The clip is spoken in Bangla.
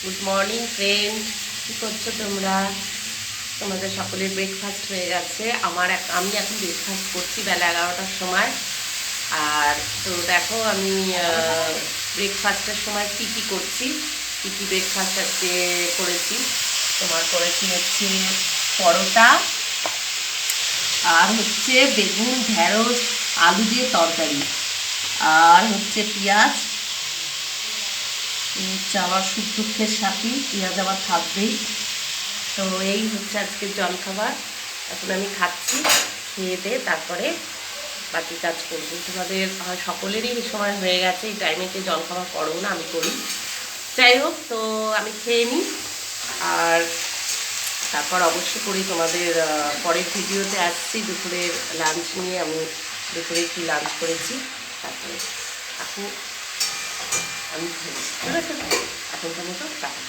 গুড মর্নিং ফ্রেন্ড, কী করছো তোমরা? তোমাদের সকলের ব্রেকফাস্ট হয়ে গেছে। আমি এখন ব্রেকফাস্ট করছি বেলা 11টার সময়। আর তো দেখো আমি ব্রেকফাস্টের সময় কী কী করছি, কী কী ব্রেকফাস্ট আজকে করেছি। করেছি হচ্ছে পরোটা, আর হচ্ছে বেগুন ঢেঁড়স আলু দিয়ে তরকারি, আর হচ্ছে পেঁয়াজ। হচ্ছে আমার সুখ দুঃখের সাথী, পেঁয়াজ আমার থাকবেই। তো এই হচ্ছে আজকের জলখাবার। এখন আমি খাচ্ছি, খেয়ে দিয়ে তারপরে বাকি কাজ করবো। তোমাদের সকলেরই এই সময় হয়ে গেছে, এই টাইমে যে জলখাবার করো না, আমি করি। যাই হোক, তো আমি খেয়ে নিই, আর তারপর অবশ্যই করি তোমাদের পরের ভিডিওতে আসছি দুপুরের লাঞ্চ নিয়ে। আমি দুপুরে কি লাঞ্চ করেছি তারপরে এখন আমি এখনকার মতো টাকা।